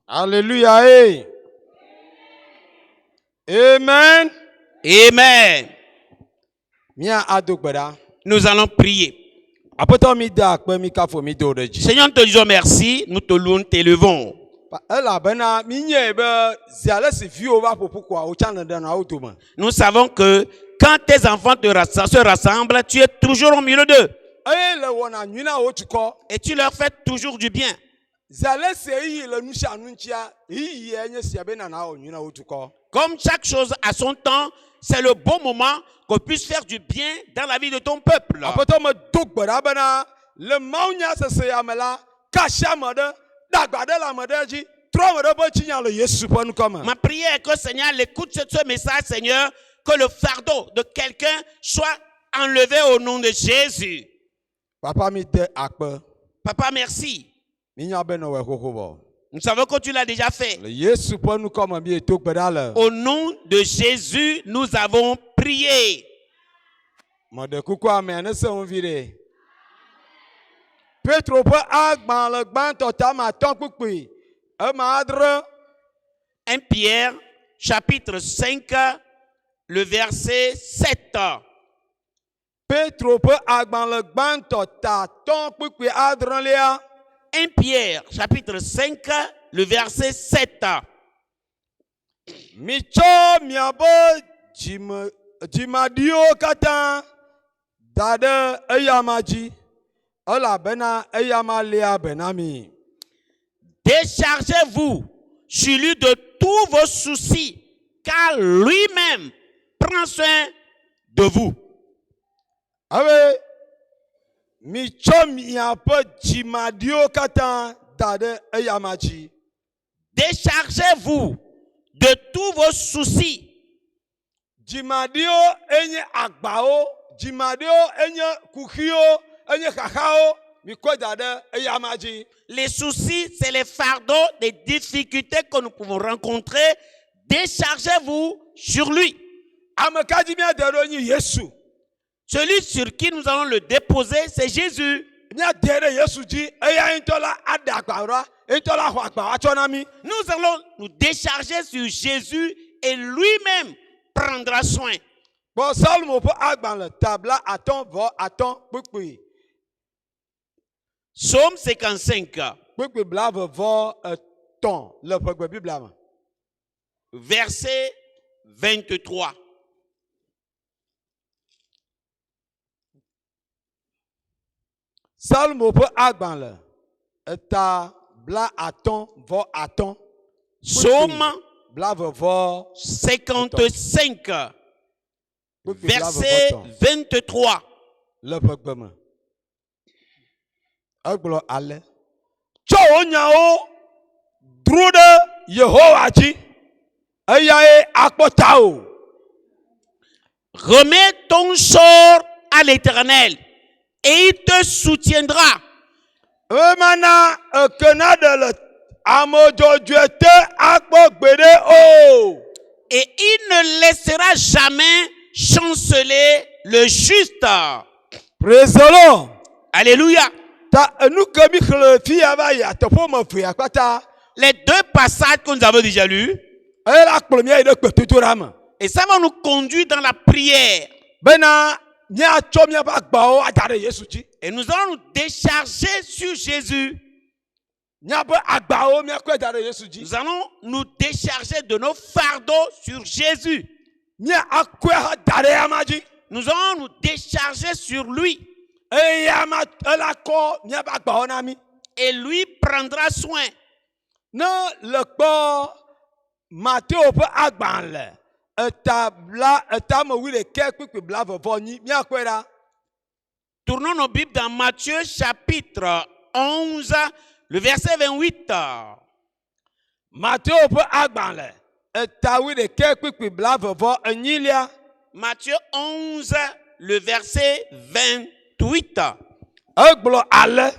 Alléluia. Hey. Amen. Amen. Mia adogbera. Nous allons prier. Apoto mi da akpe mi kafo mi do de ji. Seigneur, nous te disons merci, nous te louons, t'élevons. Ela bena mi nye be ziale si vi ova popo kwa o chana de na automa. Nous savons que quand tes enfants se rassemblent, tu es toujours au milieu d'eux. Eh le wona nyina o tuko. Et tu leur fais toujours du bien. Ziale se yi le nushi anunchia yi enye si abena na o nyina o tuko. Comme chaque chose a son temps, c'est le bon moment qu'on puisse faire du bien dans la vie de ton peuple. Apoto me dogbera bena le maunya se amela kasha mode dagbade la mode ji tro mode bo chinya le Yesu pon comme. Ma prière est que Seigneur écoute ce message, Seigneur, que le fardeau de quelqu'un soit enlevé au nom de Jésus. Papa mi de akpe. Papa, merci. Minya beno we hohobo. Nous savons que tu l'as déjà fait. Le Yesu pon comme bi dogbera le. Au nom de Jésus, nous avons prié. Mode kuku amene se on vire. Petro pe agban le gban tota ma ton kpukpi. E ma adre 1 Pierre, chapitre 5, le verset 7. Petro pe agban le gban tota ton kpukpi adre lia. 1 Pierre, chapitre 5, le verset 7. Micho miabo jimadio katan dade eyamaji. Ola bena eyama lia benami. Déchargez-vous sur lui de tous vos soucis, car lui-même prend soin de vous. Awe micho miabo jimadio katan dade eyamaji. Déchargez-vous de tous vos soucis. Jimadio enye agbao, jimadio enye kukhio, enye kakao, mikwa dade eyamaji. Les soucis, c'est les fardeaux, les difficultés que nous pouvons rencontrer. Déchargez-vous sur lui. Amekaji mia dero nyi Yesu. Celui sur qui nous allons le déposer, c'est Jésus. Mia dere Yesu ji eya intola adagbara, intola hwagba achonami. Nous allons nous décharger sur Jésus et lui-même prendra soin. Bon salmo po agban le tabla aton vo aton kpukpi. Psaume 55, Kpukpi blave vo ton le pegbe biblama. verset 23. Salmo po agban le eta bla aton vo aton. Psaume Blave vo 55, kpukpi blave verset vo ton 23. le pegbe me. Aglo ale. Tso onya o drude Yehowa ji. Eya e akpota o. Remets ton sort à l'Éternel et il te soutiendra. Emana ekena de le amojojuete akpo gbede o. Et il ne laissera jamais chanceler le juste. Praise the Lord. Alléluia. Ta enu kemi khle fi ava ya topo mo fi akpata. Les deux passages que nous avons déjà lus, E la kplo mi de kpetuturama. et ça va nous conduire dans la prière. Bena nya cho mi ba gba o adare Yesu ji. Et nous allons nous décharger sur Jésus. Nya ba agba o mi akwa adare Yesu ji. Nous allons nous décharger de nos fardeaux sur Jésus. Nya akwa adare amaji. Nous allons nous décharger sur lui. E ya ma la ko mi ba gba o na mi. Et lui prendra soin. No le kpo Matteo pe agban le. Etabla etamo wi le ke kpekpe bla vovo ni mi akwera. Tournons nos Bibles dans Matthieu chapitre 11, le verset 28. Matteo pe agban le. Etawi le ke kpekpe bla vovo enyilia. Matthieu 11, le verset 28. Egblɔ ale.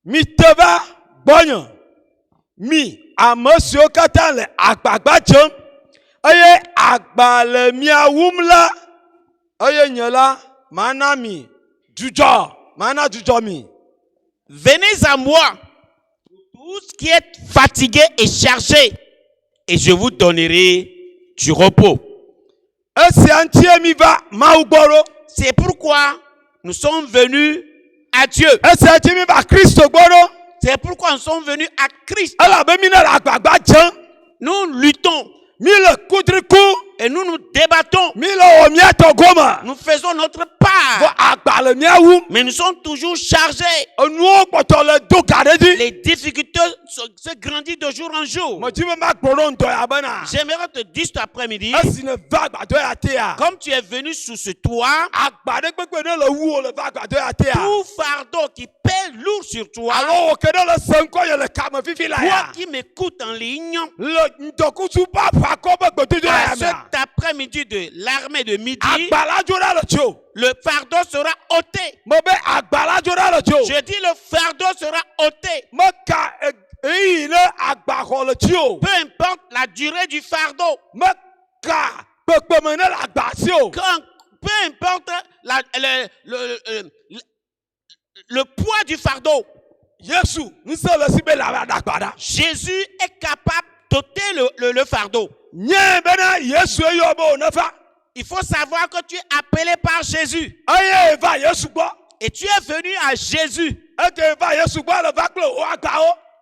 Mi teva gbɔnye. Mi ame siwo katã le agbagba dzem. Eye agba le mia wum la. Eye nye la mana mi dzudzɔ. Mana dzudzɔ mi. Venez à moi, Vous qui êtes fatigués et chargés, et je vous donnerai du repos. C'est pourquoi nous sommes venus à Dieu. C'est pourquoi nous sommes venus à Christ. Nous luttons et nous nous débattons. Nous faisons notre part. Mais nous sommes toujours chargés. Les difficultés se grandissent de jour en jour. J'aimerais te dire cet après-midi, comme tu es venu sous ce toit, tout fardeau qui pèse lourd sur toi, toi qui m'écoutes en ligne, à cet après-midi de l'armée de midi, le fardeau sera ôté. Je dis le fardeau sera ôté. Peu importe la durée du fardeau. Peu importe le poids du fardeau. Jésus est capable d'ôter le fardeau. Il faut savoir que tu es appelé par Jésus. Et tu es venu à Jésus.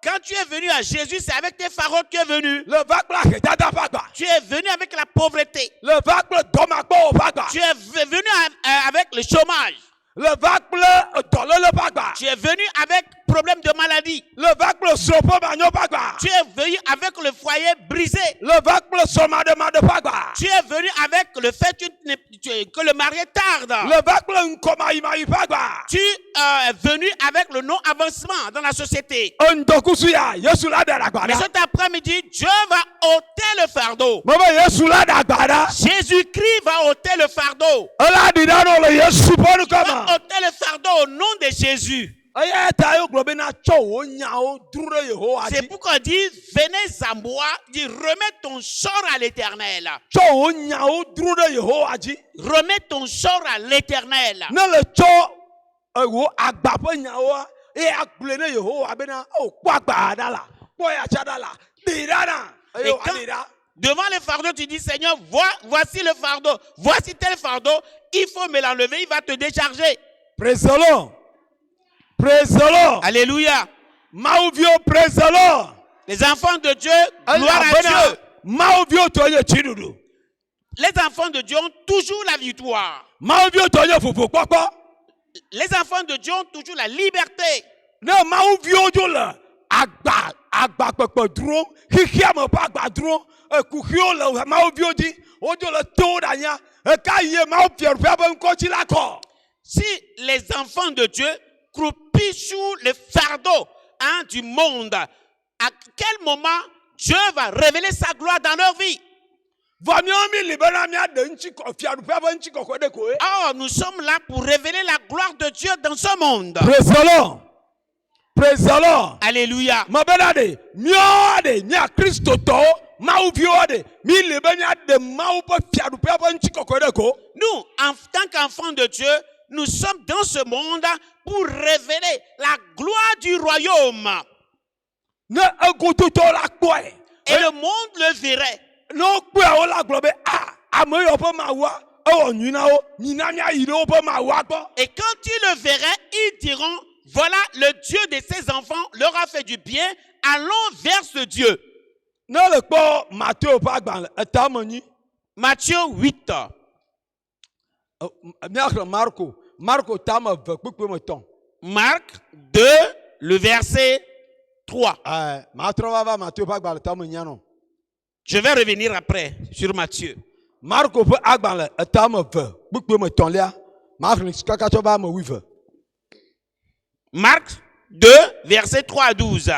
Quand tu es venu à Jésus, c'est avec tes fardeaux que tu es venu. Tu es venu avec la pauvreté. Tu es venu avec le chômage. Tu es venu avec problème de maladie. Tu es venu avec le foyer brisé. Tu es venu avec le fait que le mari tarde. Tu es venu avec le non-avancement dans la société. Mais cet après-midi, Dieu va ôter le fardeau. Jésus-Christ va ôter le fardeau. Va ôter le fardeau au nom de Jésus. C'est pourquoi il dit, venez à moi, dit, remets ton sort à l'Éternel. Remets ton sort à l'Éternel. Et quand, devant le fardeau, tu dis, Seigneur, voici le fardeau, voici tel fardeau, il faut me l'enlever, il va te décharger. Praise the Lord. Praise the Lord. Alléluia. Praise the Lord. Les enfants de Dieu, gloire à Dieu. Les enfants de Dieu ont toujours la victoire. Les enfants de Dieu ont toujours la liberté. Si les enfants de Dieu croupissent sous le fardeau du monde, à quel moment Dieu va révéler sa gloire dans leur vie? Oh, nous sommes là pour révéler la gloire de Dieu dans ce monde. Praise the Lord. Praise the Lord. Alléluia. Nous, en tant qu'enfants de Dieu, nous sommes dans ce monde pour révéler la gloire du royaume. Et le monde le verrait. Et quand ils le verraient, ils diront, voilà, le Dieu de ses enfants leur a fait du bien, allons vers ce Dieu. Matthieu 8. Marc 2, le verset 3. Je vais revenir après sur Matthieu. Marc 2, verset 3 à 12.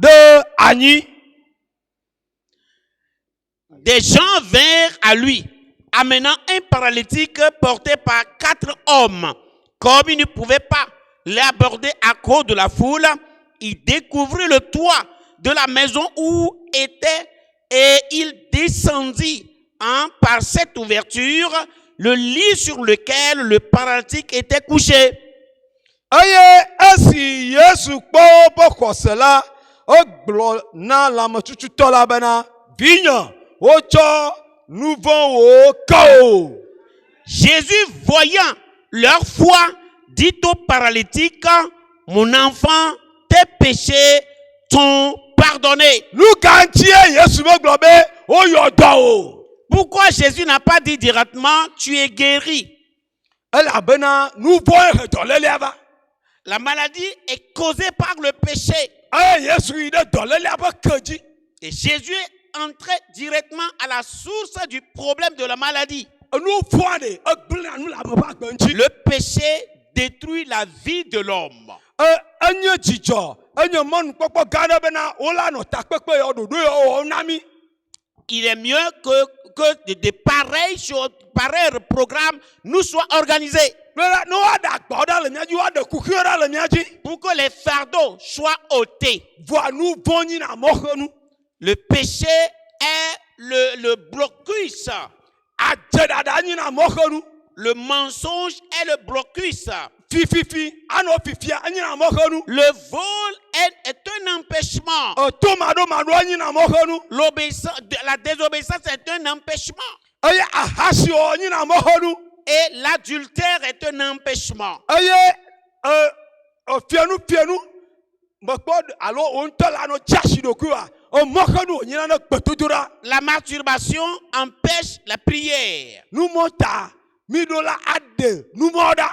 ɖe anyi. Des gens vinrent à lui, amenant un paralytique porté par 4 hommes. Comme ils ne pouvaient pas l'aborder à cause de la foule, il découvrit le toit de la maison où était et il descendit par cette ouverture le lit sur lequel le paralytique était couché. Eye esi Yesu kpɔ woƒe xɔse la, egblɔ na lãmetututɔ la bena, vinye, wotsɔ nu vɔ̃wo ke wò. Jésus, voyant leur foi, dit au paralytique, mon enfant, tes péchés sont pardonnés. Nu ka ŋutie Yesu megblɔ be woyɔ dɔ o. Pourquoi Jésus n'a pas dit directement, tu es guéri? Elabena nu vɔ̃e he dɔlélia va. La maladie est causée par le péché. Eye Yesu yi ɖe dɔlélia ƒe ke dzi. Et Jésus est entré directement à la source du problème de la maladie. Nu vɔ̃a ɖe egblẽna nu le ame ƒe agbe ŋuti. Le péché détruit la vie de l'homme. Enye dzidzɔ, enye mɔnukpɔkpɔ gã aɖe bena wolanɔ takpekpe ya ɖoɖo ya wɔwɔ na mí. Il est mieux que de pareils choses, pareils programmes nous soient organisés. Ne woaɖe agbawo ɖa le mía dzi, woaɖe kuxiwo ɖa le mía dzi. Pour que les fardeaux soient ôtés. Voa nu vɔ̃ nyina mɔxenu. Le péché est le blocus. Adzeɖaɖa nyina mɔxenu. Le mensonge est le blocus. Fififi, anɔ fifia, enyina mɔxenu. Le vol est un empêchement. Tomaɖomaɖoa nyina mɔxenu. La désobéissance est un empêchement. Eye ahasiwɔ nyina mɔxenu. Et l'adultère est un empêchement. Eye fienu, mekpɔ alo wo ŋutɔ la nɔ tsi asi ɖokuiwa. Mɔxenu wònyina ne gbedodoɖa. La masturbation empêche la prière. Numɔta, mi ɖo la aɖe numɔ ɖa.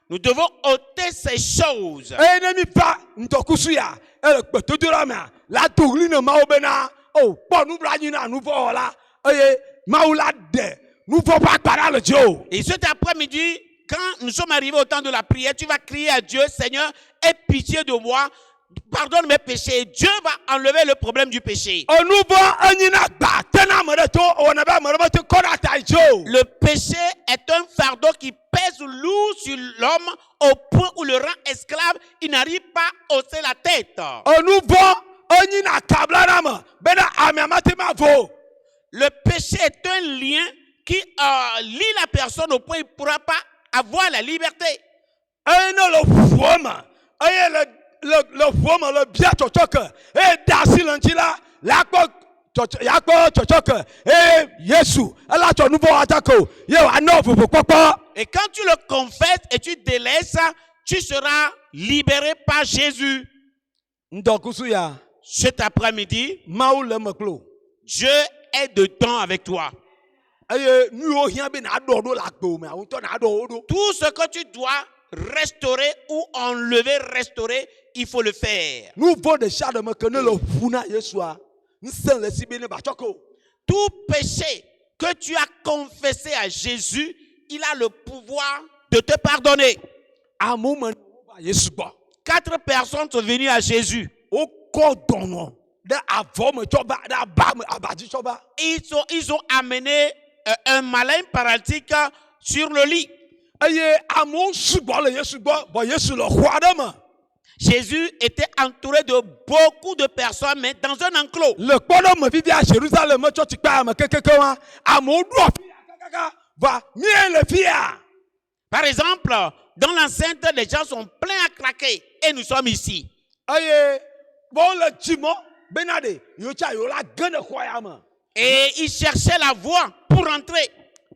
Nous devons ôter ces choses. Eye ne mi va ŋdɔkusu ya, ele gbedodoɖa mea, la do ɣli ne Mawu bena, kpɔ nublanui na nu vɔ wɔla, eye Mawu la ɖe nu vɔ ƒe akpa ɖa le dzi. Et cet après-midi, quand nous sommes arrivés au temps de la prière, tu vas crier à Dieu, Seigneur, aie pitié de moi, pardonne mes péchés. Dieu va enlever le problème du péché. Le péché est un fardeau qui pèse lourd sur l'homme au point où le rend esclave, il n'arrive pas à hausser la tête. Le péché est un lien qui lie la personne au point où il ne pourra pas avoir la liberté. Le ʋuame le bia tsɔtsɔke eye da asi le ŋuti la yakpɔ tsɔtsɔke eye Yesu ela tsɔ nu vɔ atake o ye wòanɔ ʋuʋukpɔkpɔ. Et quand tu le confesses et tu délaisses, tu seras libéré par Jésus. Ŋdɔkusu ya. Cet après-midi, Mawu le me kplo. Dieu est dedans avec toi. Eye nu yiwo hiã be na ɖɔ ɖo le agbe me awutɔ na ɖɔ wo ɖo. Tout ce que tu dois restaurer ou enlever, restaurer, il faut le faire. Nu vɔ de sia de me ke ne le ʋu na Yesua, ŋusẽ le si be ne ba tsɔke o. Tout péché que tu as confessé à Jésus, il a le pouvoir de te pardonner. Amewo me va Yesu gbɔ. 4 personnes sont venues à Jésus. Wokɔ dɔnɔ ɖe avɔ me tsɔ va, ɖe aba me abadzi tsɔ va. Ils ont amené un malin paralytique sur le lit. Eye amewo sugbɔ le Yesu gbɔ, bɔ Yesu le xɔ aɖe me. Jésus était entouré de beaucoup de personnes, mais dans un enclos. Le kpɔɖe me fifia Jérusalem tsɔ tikpa me kekeke wa, amewo ɖo afi kakaka va mie le fia. Par exemple, dans l'enceinte, les gens sont pleins à craquer et nous sommes ici. Eye bon le dzimɔ bena de yewo tsa yewo la ge ne xɔ ya me. Et ils cherchaient la voie pour entrer.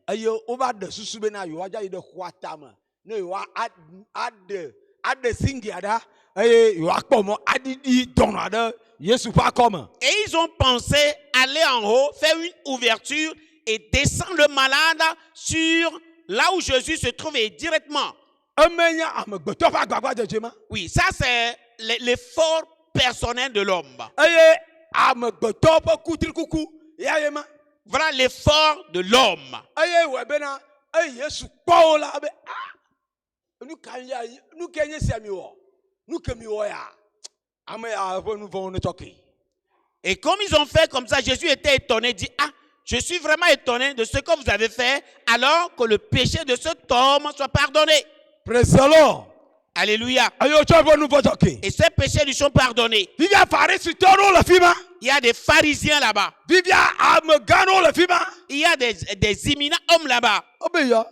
Eye wova ɖe susu bena yewoa dza yi ɖe xɔa tame ne yewoa aɖe singia ɖa eye yewoa kpɔ mɔ aɖiɖi dɔnɔ aɖe Yesu ƒe akɔme. Et ils ont pensé aller en haut, faire une ouverture et descendre le malade sur là où Jésus se trouvait directement. Emenya amegbetɔ ƒe agbagba dzedzema. Oui, ça c'est l'effort personnel de l'homme. Eye amegbetɔ ƒe kutrikuku ya ye ma. Voilà l'effort de l'homme. Eye wɔ bena eye Yesu kpɔ wo la be nu ke nye sia mi wɔ, nu ke mi wɔ ya ame ya ƒe nu vɔ̃wo ne tsɔke. Et comme ils ont fait comme ça, Jésus était étonné, dit, ah, je suis vraiment étonné de ce que vous avez fait, alors que le péché de cet homme soit pardonné. Praise the Lord. Alléluia. Ayo tsɔ ƒe nu vɔ̃ tsɔke. Et ces péchés lui sont pardonnés. Vivia Pharisitɔwo ɖewo le fi ma. Il y a des pharisiens là-bas. Vivia amegã ɖewo le fi ma. Il y a des imminents hommes là-bas. Obe ya.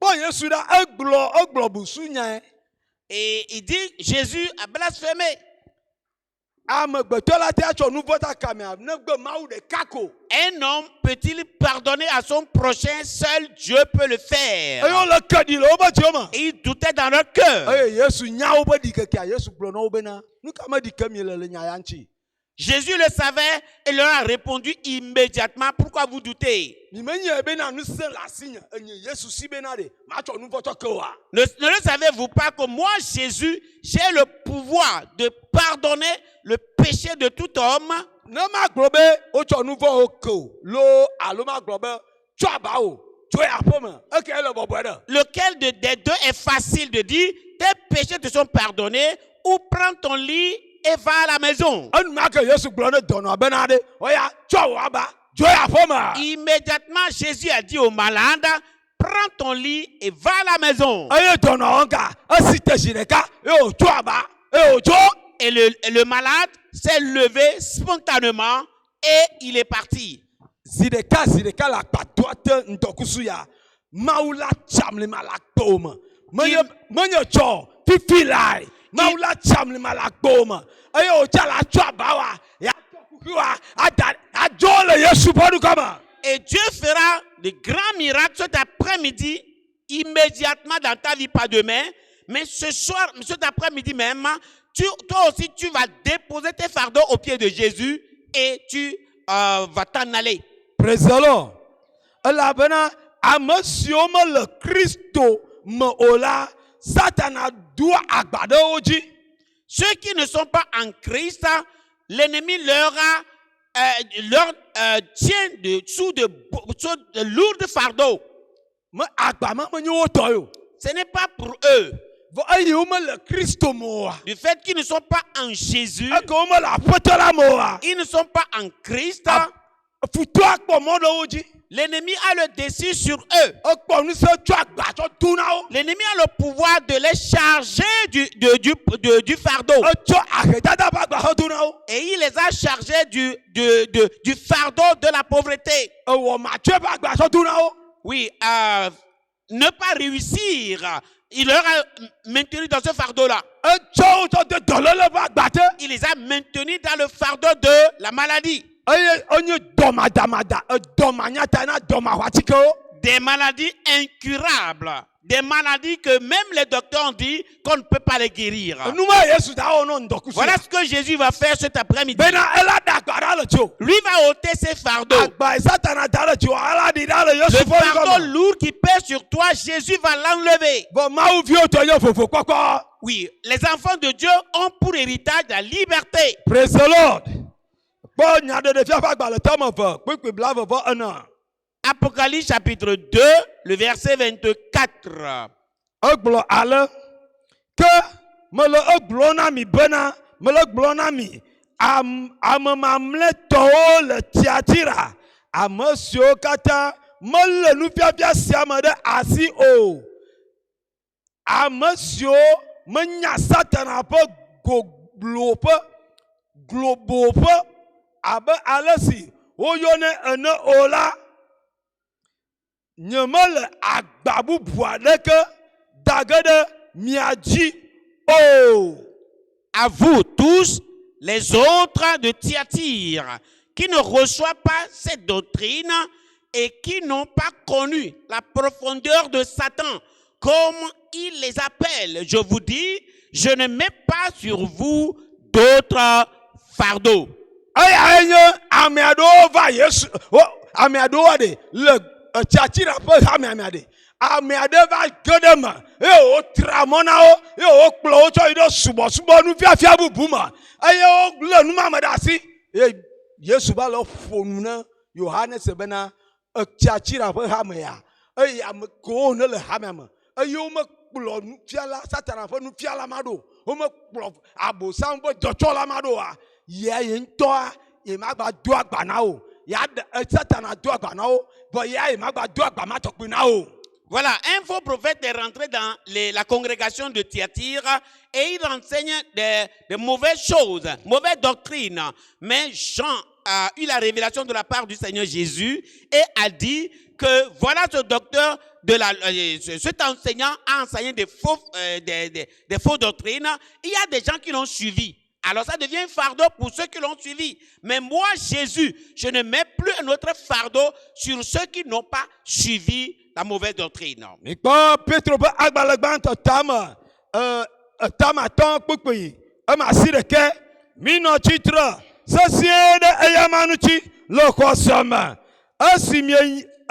Kpɔ Yesu ɖa egblɔ busu nyae. Et il dit, Jésus a blasphémé. Amegbetɔ la te atsɔ nu vɔ̃ ta kamea ne gbe Mawu ɖeka ko. Un homme peut-il pardonner à son prochain? Seul Dieu peut le faire. Eyo le ke ɖi le wobe dziwo me. Et ils doutaient dans leur cœur. Eye Yesu nya wobe ɖikekea Yesu gblɔ na wo bena nu ka me ɖi ke mi le nya ya ŋuti. Jésus le savait et leur a répondu immédiatement, pourquoi vous doutez? Mi menye bena nu se le asinye enye Yesu si bena ɖe matsɔ nu vɔ̃ tsɔke oa. Ne le savez-vous pas que moi, Jésus, j'ai le pouvoir de pardonner le péché de tout homme? Ne magblɔ be wotsɔ nu vɔ̃wo ke o lo alo magblɔ be tsɔ aba o tso aƒe me eke ele bɔbɔe ɖe. Lequel des deux est facile de dire, tes péchés te sont pardonnés, ou prends ton lit et va à la maison? Enumake Yesu gblɔ ne dɔnɔa bena ɖe oya tsɔ wò aba dzo aƒe me. Immédiatement, Jésus a dit au malade, prends ton lit et va à la maison. Eye dɔnɔa ŋka esi te zi ɖeka eye wòtso aba eye wòtso. Et le malade s'est levé spontanément et il est parti. Zi ɖeka le agbadɔa te ŋdɔkusu ya Mawu la tsam le ma le agbewo me. Menye tsɔ fifi lae. Mawu la tsam le ma le agbewo me. Eye wòtsa la tsɔ aba wa ya kuku wa adzo le Yesu ƒe nukɔme. Et Dieu fera de grands miracles cet après-midi, immédiatement dans ta vie, pas demain. Mais ce soir, cet après-midi même, toi aussi, tu vas déposer tes fardeaux aux pieds de Jésus et tu vas t'en aller. Praise the Lord. Elabena ame siwo mele Kristo me o la, Satana doa agba ɖe wo dzi. Ceux qui ne sont pas en Christ, l'ennemi leur tient sous de lourds fardeaux. Me agba me menye wo tɔ yo. Ce n'est pas pour eux. Vɔ eye wo mele Kristo me oa. Du fait qu'ils ne sont pas en Jésus, Eke wo mele Aƒetɔ la me oa. ils ne sont pas en Christ, Futu akpɔ mɔ ɖe wo dzi. l'ennemi a le dessus sur eux. Ekpɔ nu se tsɔ agba tsɔ do na wo. L'ennemi a le pouvoir de les charger du fardeau. Etsɔ ahedada ƒe agba xɔ do na wo. Et il les a chargés du fardeau de la pauvreté. Ewɔ matsɔe ƒe agba tsɔ do na wo. Oui, ne pas réussir. Il leur a maintenu dans ce fardeau-là. Etsɔ wo tsɔ de dɔléle ƒe agba te. Il les a maintenus dans le fardeau de la maladie. Eye onye dɔmadamada edɔmanyata na dɔmaxɔatikewo. Des maladies incurables. Des maladies que même les docteurs ont dit qu'on ne peut pas les guérir. Enuma Yesu da wo no ŋdɔkusu. Voilà ce que Jésus va faire cet après-midi. Bena ela da agba ɖa le tso. Lui va ôter ses fardeaux. Agba yi Satana da le tso ela ɖi ɖa le Le Yesu ƒe fardeau ŋgɔme. lourd qui pèse sur toi, Jésus va l'enlever. Vɔ Mawu viwo tɔ nye vovo kpɔkpɔ. Oui, les enfants de Dieu ont pour héritage la liberté. Praise the Lord. Kpɔ nyaɖeɖefia ƒe agbalẽ tɔme eve kpekpe blaeve-vɔ-ene. Apocalypse chapitre 2, le verset 24. Egblɔ ale ke mele egblɔ na mi bena mele gblɔ na mi ame mamlɛtɔwo le Tiatira ame siwo katã mele nufiafia sia me ɖe asi o, ame siwo menya Satana ƒe globoƒe abe ale si woyɔnɛ ene o la, nyemele agba bubu aɖeke dage ɖe mia dzi o. À vous tous, les autres de Thyatire, qui ne reçoivent pas cette doctrine et qui n'ont pas connu la profondeur de Satan, comme il les appelle, je vous dis, je ne mets pas sur vous d'autres fardeaux. Eya nye ame aɖewo va Yesu, ame aɖewo ɖe le Tiatira ƒe hamea ɖe. Ame aɖe va ge ɖe me eye wotra mɔ na wo eye wokplɔ wo tsɔ yi ɖe subɔsubɔ nufiafia bubu me eye wolé numame ɖe asi. Eye Yesu va le ƒo nu ne Yohanes bena Tiatira ƒe hamea eye ame kewo ne le hamea me eye womekplɔ nufiala Satana ƒe nufiala ma ɖo me kplɔ abosam be dzɔtsɔla ma ɖo wa yea ye ŋutɔa ye magba do agba na o ya Satana do agba na o but yea ye magba do agba ma tɔkpi na o. Voilà, un faux prophète est rentré dans la congrégation de Thyatire et il enseigne des mauvaises choses, mauvaises doctrines. Mais Jean a eu la révélation de la part du Seigneur Jésus et a dit que voilà ce docteur, cet enseignant a enseigné des fausses doctrines. Il y a des gens qui l'ont suivi. Alors ça devient un fardeau pour ceux qui l'ont suivi. Mais moi, Jésus, je ne mets plus un autre fardeau sur ceux qui n'ont pas suivi la mauvaise doctrine. Mikpa Petro be agbalẽgbãtɔ tame tamatɔ kpekpe ema si ɖeke minɔ tsitre sesĩe ɖe eyama ŋuti le xɔse me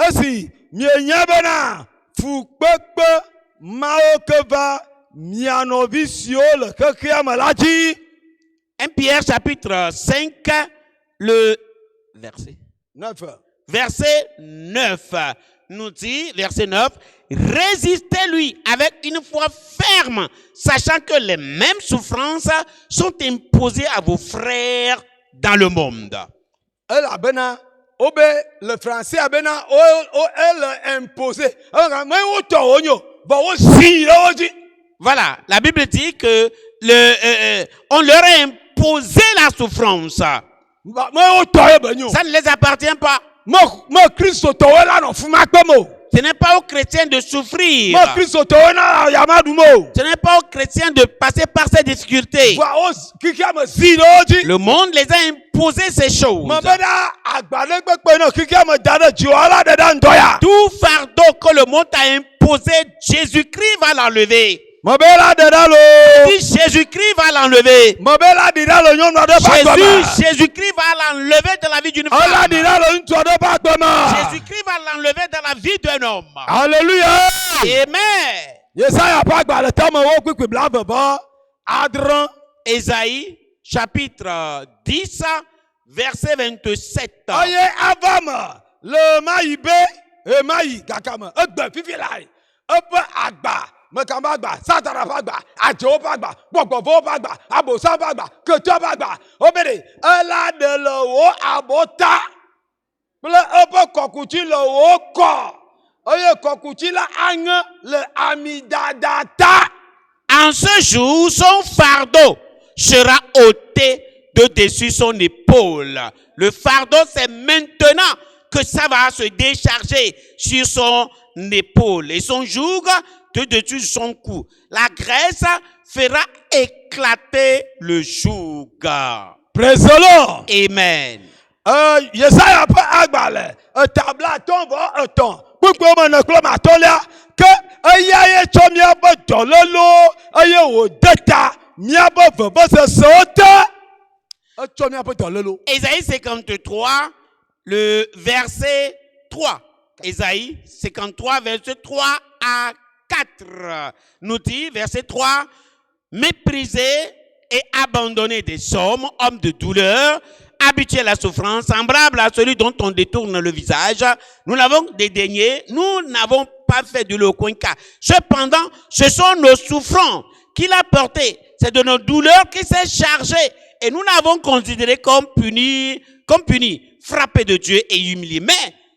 esi mienya bena fukpekpe mawo ke va mia nɔvi siwo le xexea me la dzi. 1 Pierre chapitre 5, le verset 9 nous dit, verset 9, résistez-lui avec une foi ferme, sachant que les mêmes souffrances sont imposées à vos frères dans le monde. Elabena obe le français abena elle imposé. Mais o to onyo, ba o si lo di. Voilà, la Bible dit que on leur a imposé la souffrance. Ça ne les appartient pas. Ce n'est pas aux chrétiens de souffrir. Ce n'est pas aux chrétiens de passer par ces difficultés. Le monde les a imposé ces choses. Tout fardeau que le monde a imposé, Jésus-Christ va l'enlever. Jésus-Christ va l'enlever. Jésus-Christ va l'enlever dans la vie d'une femme. Jésus-Christ va l'enlever dans la vie d'un homme. Alléluia. Amen. Ésaïe chapitre 10 verset 27. Mekamba agba, Satana agba, Adjo agba, Gbogbo agba, Abosa agba, Keto agba, Obede, ela de le wo abota. Ble ebe kokuti le wo ko. Oye kokuti la ange le amidadata. En ce jour, son fardeau sera ôté de dessus son épaule. Le fardeau, c'est maintenant que ça va se décharger sur son épaule. Et son joug de dessus son cou. La graisse fera éclater le joug. Praise the Lord. Amen. Yesaya pa agbale, tabla ton va ton. Pourquoi on ne clôt ma tolia que ayaye chomia ba dololo aye wo data mia ba va se sauter. Chomia ba dololo. Ésaïe 53 le verset 3. Ésaïe 53 verset 3 à 4 nous dit, verset 3, méprisé et abandonné des hommes, homme de douleur, habitué à la souffrance, semblable à celui dont on détourne le visage. Nous l'avons dédaigné, nous n'avons pas fait de l'okoinka. Cependant, ce sont nos souffrances qu'il a portées. C'est de nos douleurs qu'il s'est chargé. Et nous l'avons considéré comme puni, frappé de Dieu et humilié. Mais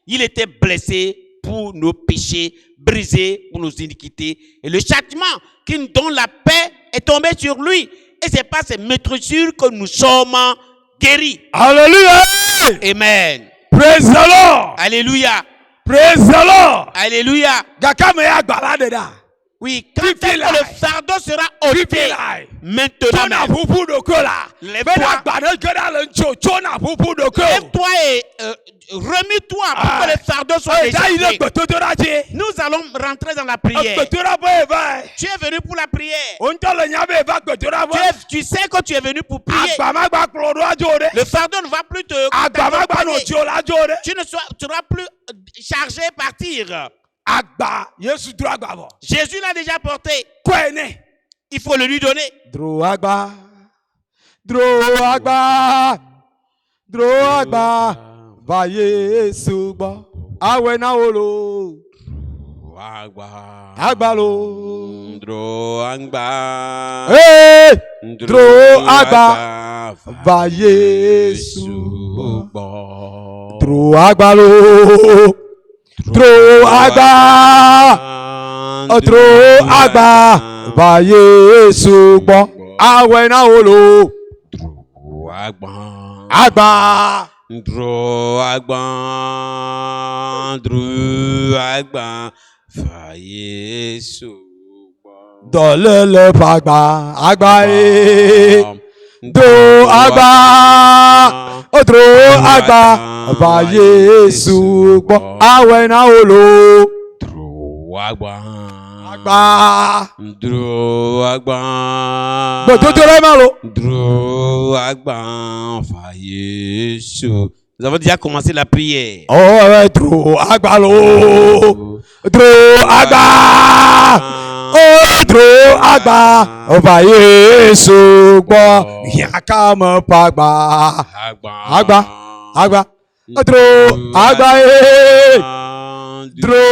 il était blessé pour nos péchés, brisé pour nos iniquités. Et le châtiment qui nous donne la paix est tombé sur lui. Et c'est par ces maîtresures que nous sommes guéris. Alléluia. Amen. Praise the Lord. Alléluia. Praise the Lord. Alléluia. Oui, quand le fardeau sera ôté, maintenant même, lève-toi et remets-toi pour que le fardeau soit déchargé. Nous allons rentrer dans la prière. Tu es venu pour la prière. Tu sais que tu es venu pour prier. Le fardeau ne va plus te accompagner. Tu ne seras plus chargé à partir. Jésus l'a déjà porté. Il faut le lui donner. Droagba. Vaye suba. Awena olo. Agbalo. Hey, dro agba va Yesu gbọ́. Dro agba lo. Dro agba. Dro agba va Yesu gbọ́. Àwẹ̀ náà wò lò. Agba. Dro agba fa Yesu gbọ́. Dọ̀lẹ́lẹ̀ fàgbà àgbà yìí. Dro agba. Dro agba va Yesu gbọ́. Àwẹ̀ náà wò lò. Agba. Dro agba. Gbọ̀dọ̀ rẹ̀ máa lò. Dro agba fa Yesu. Nous avons déjà commencé la prière. Oh, dro agba lo. Dro agba. Oh, dro agba va Yesu gbọ́. Yàká mọ̀ pàgbà. Agba. Dro agba ye. Dro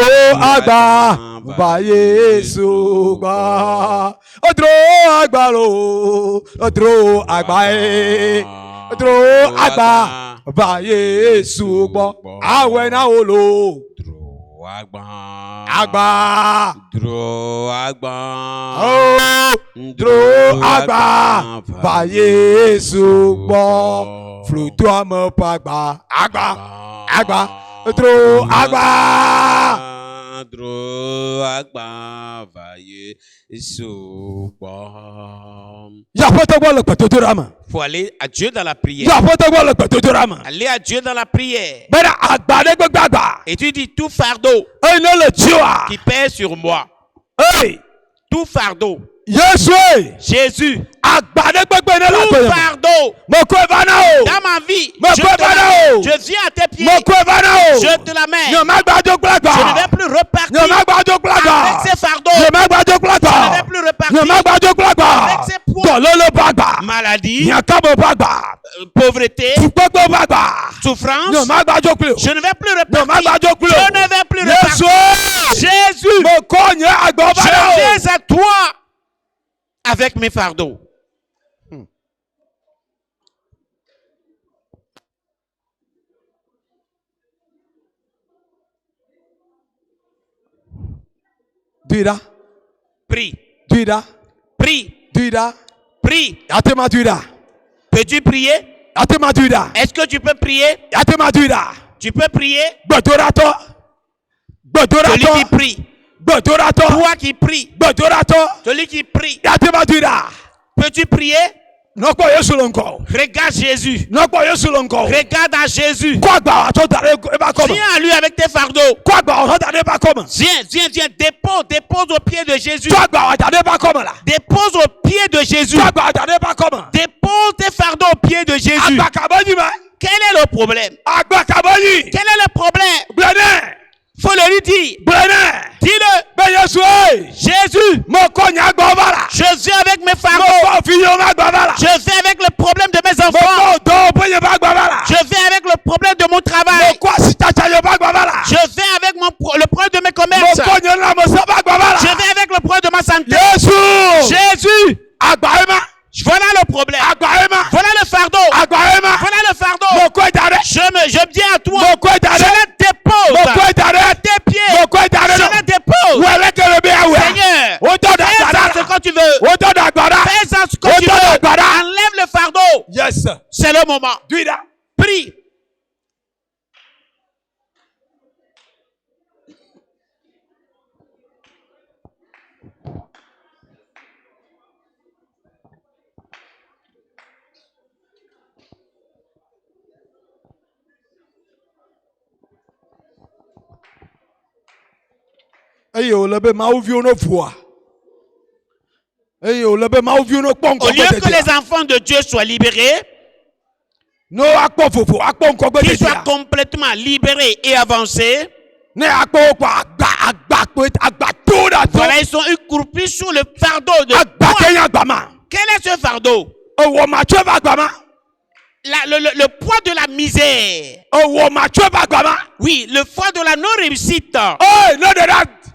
agba va Yesu gbọ́. Dro agba lo. Dro agba ye. Dro agba va Yesu gbọ́. Àwẹ̀ náà wò lò. Agba. Dro agba. Oh, dro agba va Yesu gbọ́. Flûte à me pàgbà. Agba. Dro agba. Dro agba va Yesu gbọ́. Faut aller à Dieu dans la prière. Aller à Dieu dans la prière. Et tu dis tout fardeau qui pèse sur moi. Tout fardeau. Jésus. Tout fardeau dans ma vie. Je viens à tes pieds. Je te la mets. Je ne vais plus repartir avec ces fardeaux. Je ne vais plus repartir avec ces poids. Maladie, pauvreté, souffrance. Je ne vais plus repartir. Je ne vais plus repartir. Jésus, je viens à toi avec mes fardeaux. Prie. Peux-tu prier? Est-ce que tu peux prier? Tu peux prier? Celui qui prie. Toi qui prie. Celui qui prie. Peux-tu prier? Regarde Jésus. Regarde à Jésus. Viens à lui avec tes fardeaux. Viens. Dépose au pied de Jésus. Dépose au pied de Jésus. Dépose tes fardeaux au pied de Jésus. Quel est le problème? Quel est le problème? Faut le lui dire. Dis-le. Jésus. Je viens avec mes fardeaux. Je viens avec le problème de mes enfants. Je viens avec le problème de mon travail. Je viens avec le problème de mes commerces. Je viens avec le problème de ma santé. Jésus. Voilà le problème. Voilà le fardeau. Voilà le fardeau. Je viens à toi. Je le dépose à tes pieds. Je le dépose. Seigneur, fais ce que tu veux. Fais ce que tu veux. Enlève le fardeau. Yes. C'est le moment. Prie. Au lieu que les enfants de Dieu soient libérés, qu'ils soient complètement libérés et avancés, voilà, ils sont accroupis sous le fardeau de poids. Quel est ce fardeau? Le poids de la misère. Oui, le poids de la non-réussite.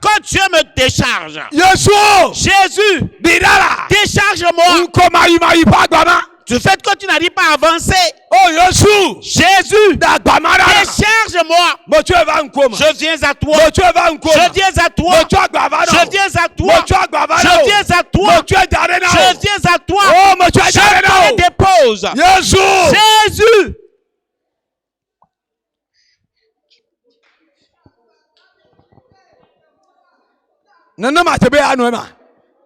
Quand Dieu me décharge, Yesu. Jésus, Bidala. décharge-moi Nkomayimayipagbama. du fait que tu n'arrives pas à avancer. Oh Yesu. Jésus, Dagbamara. décharge-moi. Motu eva nkoma. Je viens à toi. Motu eva nkoma. Je viens à toi. Motu agbavana. Je viens à toi. Motu agbavana. Je viens à toi. Motu edarena. Je viens à toi. Oh motu Je edarena. te dépose. Yesu. Jésus. Nana matebe anoema.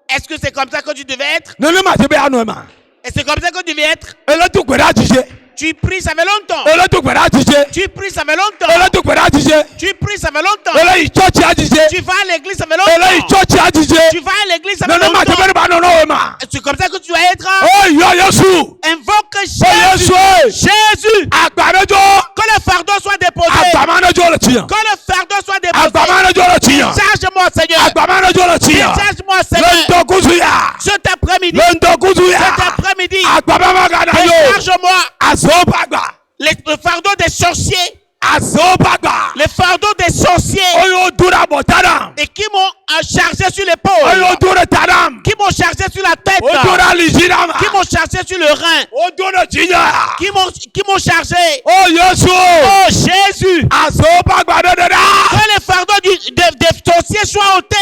Est-ce que c'est comme ça que tu devais être? Nana matebe anoema. Et c'est comme ça que tu devais être? Ele tu kwera tije. Tu pries, ça fait longtemps. Ele tu kwera tije. Tu pries, ça fait longtemps. Ele tu kwera tije. Tu pries, ça fait longtemps. Ele ichochi atije. Tu vas à l'église, ça fait Ele longtemps. ichochi atije. Tu vas à l'église, ça fait Nana longtemps. matebe ba nono ema. C'est comme ça que tu dois être. Oh yo Yesu. Invoque Oh Jésus. Yesu. Jésus. Agbanejo. Que le fardeau soit déposé. Agbamanejo le tiyan. Que le fardeau soit déposé. Agbamanejo le tiyan. Décharge-moi, Seigneur. Agbamanejo le tiyan. Décharge-moi, Seigneur. Lentokuzuya. Cet après-midi. Lentokuzuya. Cet après-midi. Agbamamaganayo. Décharge-moi. Azobagba. Le fardeau des sorciers. Azobagba. Le fardeau des sorciers. Oyo dura botana. Et qui m'ont chargé sur l'épaule. Oyo dura tanam. Qui m'ont chargé sur la tête. Odura lijinama. Qui m'ont chargé sur le rein. Odura jinya. Qui m'ont chargé. Oh Yesu. Oh Jésus. Azobagba dededa. Que le fardeau des sorciers soit ôté.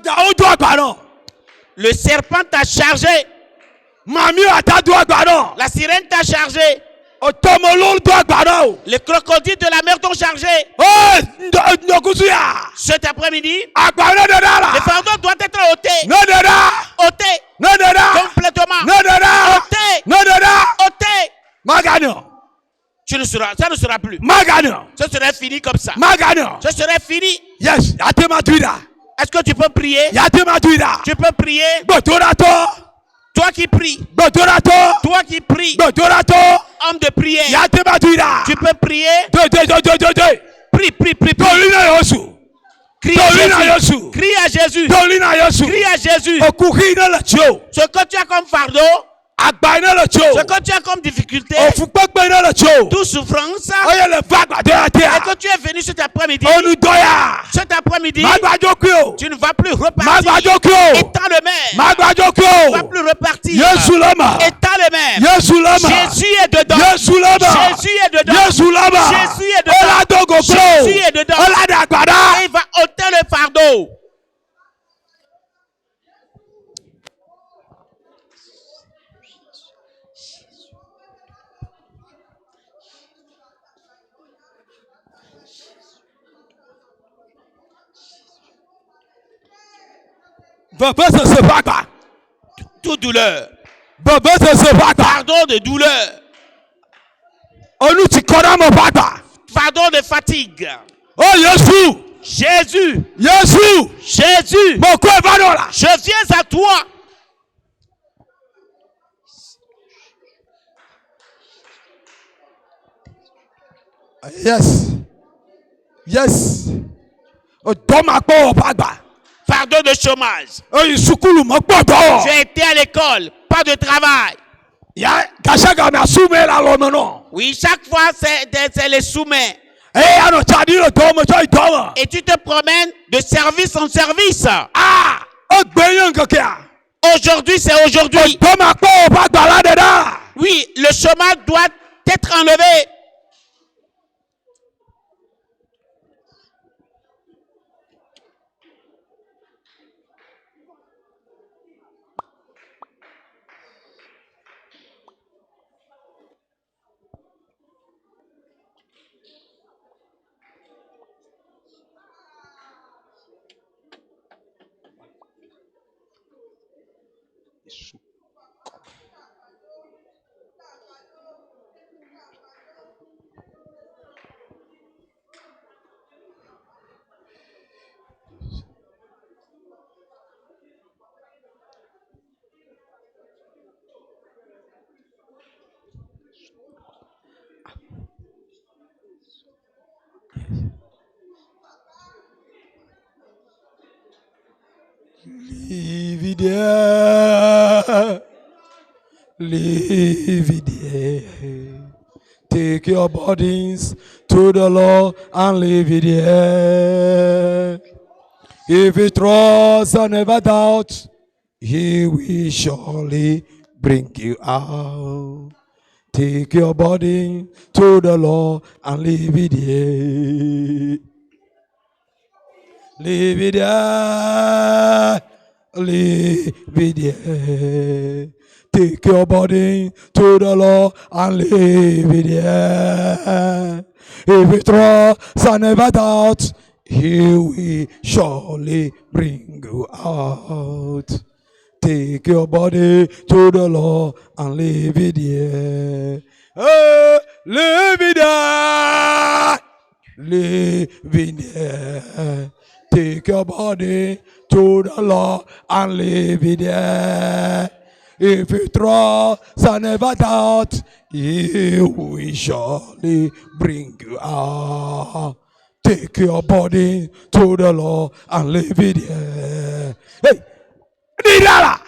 Daoudo agbano. Le serpent t'a chargé. Mami atadu agbano. La sirène t'a chargé. Otomolol do agbano. Les crocodiles de la mer t'ont chargé. Oh ndokuzuya. Cet après-midi, Agbano dedala. le fardeau doit être ôté. No deda. Ôté. No deda. Complètement. No deda. Ôté. No deda. Ôté. Magano. Ça ne sera plus. Magano. Ce serait fini comme ça. Magano. Ce serait fini. Yes, yatema tuida. Est-ce que tu peux prier? Yatema tuida. Tu peux prier. Botorato. Toi qui pries. Botorato. Toi qui pries. Botorato. Homme de prière. Yatema tuida. Tu peux prier. Prie. Prie. Dolina Yesu. Crie à Dolina Jésus. Yesu. Crie à Jésus. Dolina Yesu. Crie à Jésus. Okuhina la chio. Ce que tu as comme fardeau, Agbaina la chio. ce que tu as comme difficulté, Ofukpekpena la chio. toute souffrance, Oye le vagba de la et terre. que tu es venu cet après-midi, Onudoya. cet après-midi, Magbajokyo. tu ne vas plus repartir Magbajokyo. étant le même. Tu ne Magbajokyo. vas plus repartir Yesu lama. étant le même. Yesu lama. Jésus est dedans. Yesu lama. Jésus est dedans. Yesu lama. Jésus est dedans. Ola dogoklo. Jésus est dedans. Ola dagbada. Et il va ôter le fardeau. Baba se vagba. Toute douleur. Baba se vagba. Pardon de douleur. Onu ti kora mo vagba. Pardon de fatigue. Oh Yesu. Jésus. Yesu. Jésus. Mo ko evanola. Je viens à toi. Yes. Odoma po vagba. Pardon de chômage. Oyi sukulu mo gbodo. J'ai été à l'école, pas de travail. Ya kashaga na sume la lonono. Oui, chaque fois, c'est les soumets. Ano chadi lo tomo choi tomo. Et tu te promènes de service en service. Ogbeyan kokia. Aujourd'hui, c'est aujourd'hui. Odoma po vagba la deda. Oui, le chômage doit être enlevé. Leave it there. Leave it there. Take your burdens to the Lord and leave it there. If you trust and never doubt, He will surely bring you out. Take your burden to the Lord and leave it there. Leave it there. Leave it there. Take your burden to the Lord and leave it there. If you trust and never doubt, He will surely bring you out. Take your body to the Lord and leave it there. Leave it there. Leave it there. Take your body to the Lord and leave it there. If you trust and never doubt, He will surely bring you out. Take your body to the Lord and leave it there. Hey! Nidala!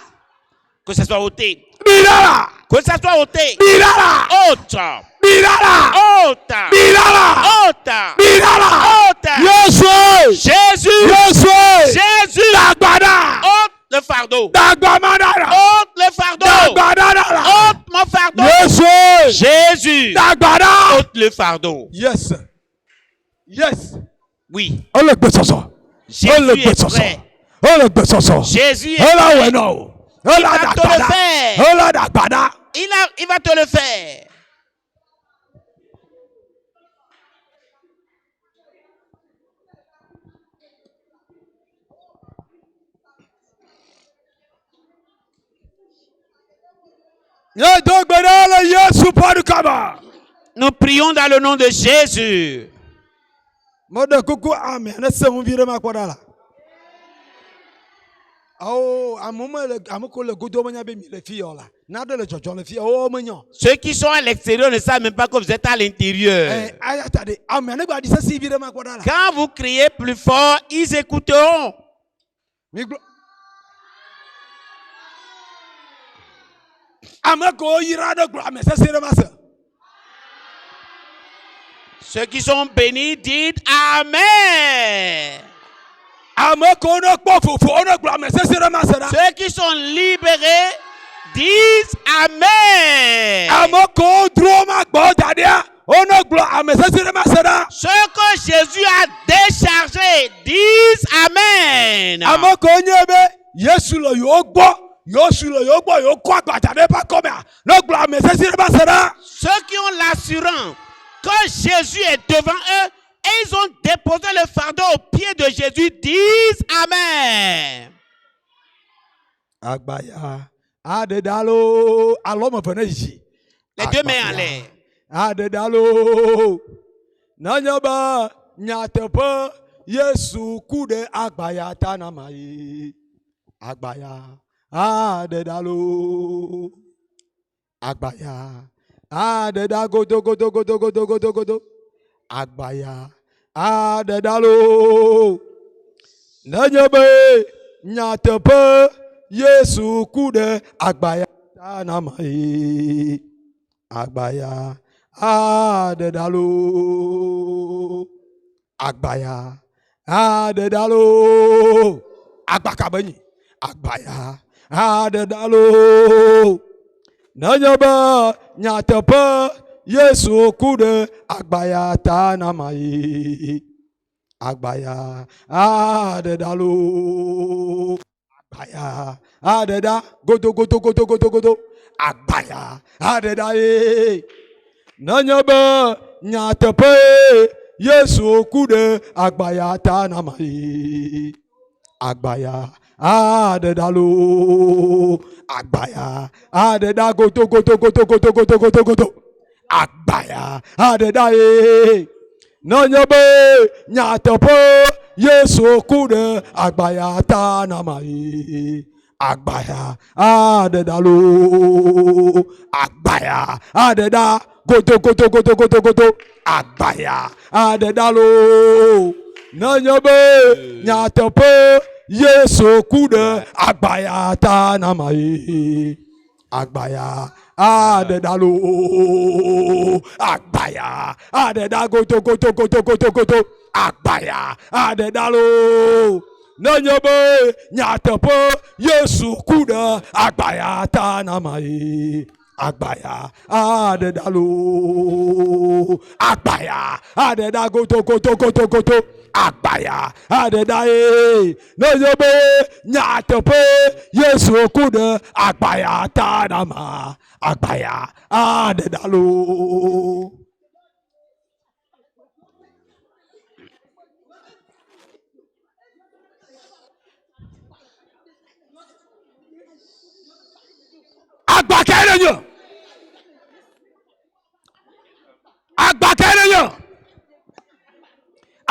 Que ça soit ôté. Nidala! Que ça soit ôté. Nidala! Ôte. Nidala! Ôte. Nidala! Ôte. Nidala! Ôte. Yeshua! Jésus. Yeshua! Jésus. Dagbada! Ôte le fardeau. Dagbamadala! Ôte le fardeau. Dagbadala! Ôte mon fardeau. Yeshua! Jésus. Dagbada! Ôte le fardeau. Yes. Yes. Oui. On le besoin. Jésus est prêt. On le besoin. Jésus est On la prêt. weno. On la va te le dagbada. faire. On la dagbada. Il va te le faire. Nous prions dans le nom de Jésus. Ceux qui sont à l'extérieur ne savent même pas que vous êtes à l'intérieur. Quand vous criez plus fort, ils écouteront. Ceux qui sont bénis, dites Amen. Ceux qui sont libérés, disent Amen. Ceux que Jésus a déchargés, disent Amen. Ceux qui ont l'assurance que Jésus est devant eux et ils ont déposé le fardeau au pied de Jésus, disent Amen. Les deux mains en l'air. Adedalo Nanyaba Nyatepa Yesu Kude Agbaya Tanamai Agbaya Adedalo Agbaya Adeda Godo Agbaya Adedalo Nanyaba Nyatepa Yesu Kude Agbaya Tanamai Agbaya Adedalo Agbaya Adedalo Agbakabani Agbaya Adedalo Nanyaba Nyatepa Yesu Kude Agbaya Tanamai Agbaya Adedalo Agbaya Adeda Godo Agbaya Adeda Nanyaba Nyatepe Yesu Kude Agbaya Tanamai Agbaya adedalo agbaya adeda goto agbaya adeda nanyabe nyatapo Yesu kude agbaya tanamai agbaya adedalo agbaya adeda goto agbaya adedalo nanyabe nyatapo Yesu kude agbaya tanamai agbaya adedalo agbaya adeda goto agbaya adedalo nanyabe nyatapo Yesu kude agbaya tanamai agbaya adedalo agbaya adeda goto agbaya adeda nanyabe nyatapo Yesu kude agbaya tanama agbaya adedalo.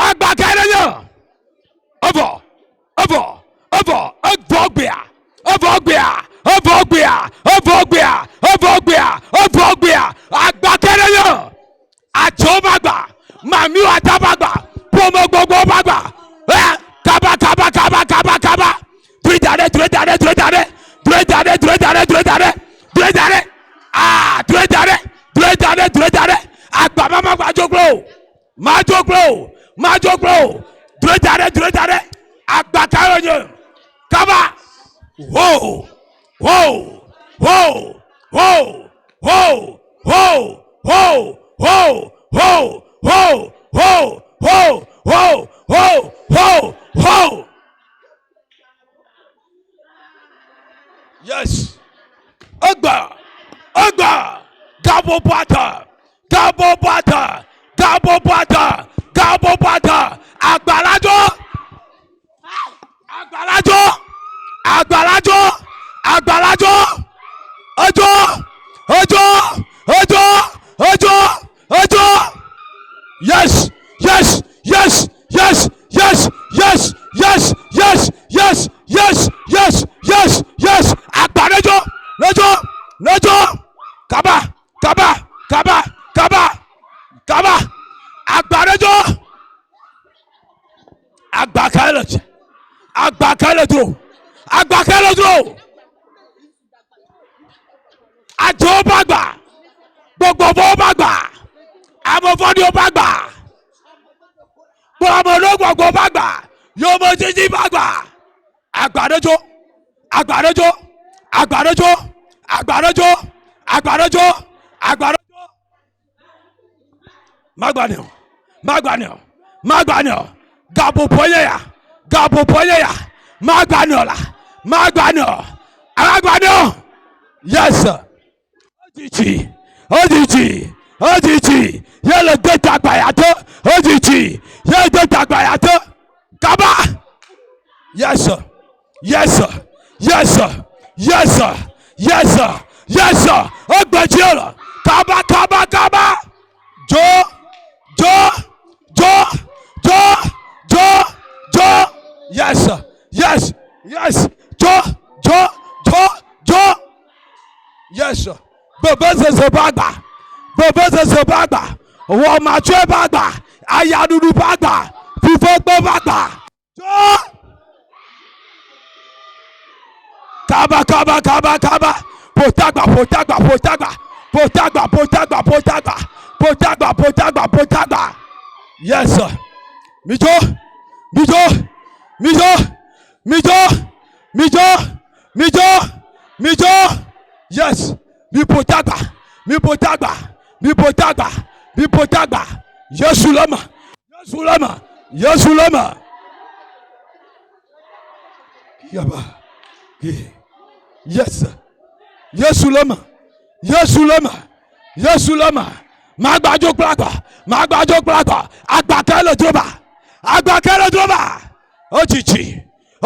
Agbakẹ́rẹ́yàn ọ̀bọ̀ agbakẹ́rẹ́yàn àjọmàgbà màmí àtàbàgbà pọmọ gbogbo bàgbà kaba tuitare agbaba majoglo tuitare agbakẹ́rẹ́yàn kaba ho yes ogba gabo bata agbalajo ojo yes agbalajo lọ́jọ́ kaba agbalajo agbakẹ́lẹ́dúró àjọbàgbà gbogbo bàgbà amọ̀fọ́dí bàgbà gbọmọdé bàgbà yọmọ jíjí bàgbà agbalajo magbaniọ gabo pọnyeya magbaniọ yes ojiji yẹlẹ dẹta gbayatọ ojiji yẹlẹ dẹta gbayatọ kaba yes ọgbẹ̀jì ọ̀rọ̀ kaba jo yes jo yes bẹbẹ sẹsẹ bàgbà wọ́n màtúwẹ bàgbà ayadudu bàgbà fífọ́gbọ́ bàgbà jo kaba potagba yes mijo yes mi potagba Yesu lama yaba yes Yesu lama magbajo plaka agbakẹ́lẹ́dúró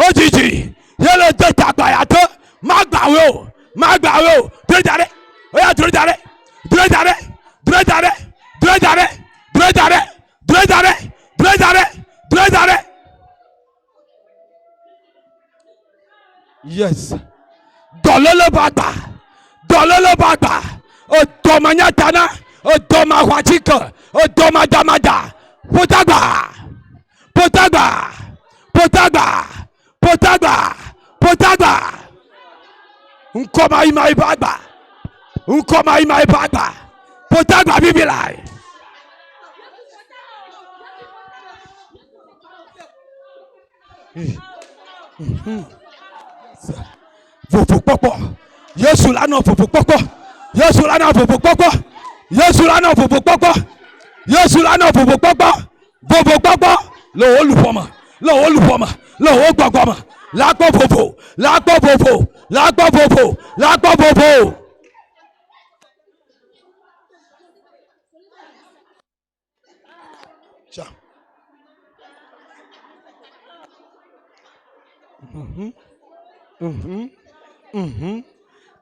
ojiji yẹ Magbao, Dredare, Oya Dredare, Dredare, Dredare, Dredare, Dredare, Dredare, Dredare, Dredare. Yes. Dololo Bagba, Dololo Bagba, Odomanya Dana, Odoma Wachika, Odoma Damada, Potagba, Potagba, Potagba, Potagba, Potagba. Unkoma ima ibagba. Unkoma ima ibagba. Potagba bibilai. Vovo popo. Yesu lana vovo popo. Yesu lana vovo popo. Yesu lana vovo popo. Yesu lana vovo popo. Vovo popo. Lo olufoma. Lo olufoma. Lo ogbagoma. Lakpo vovo. Lakpo vovo. Lakpo vovo. Lakpo vovo. Cha.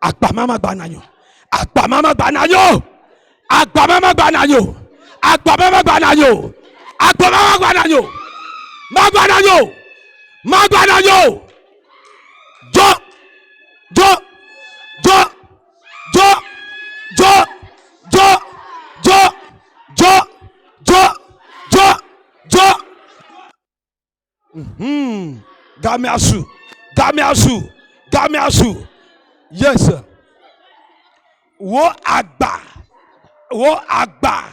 Agbamama gbananyo. Agbamama gbananyo. Agbamama gbananyo. Agbamama gbananyo. Agbamama gbananyo. Magbananyo. Magbananyo. Jo. Jo. Jo. Jo. Jo. Jo. Jo. Jo. Jo. Jo. Jo. Gamiasu. Gamiasu. Gamiasu. Yes. Wo agba. Wo agba.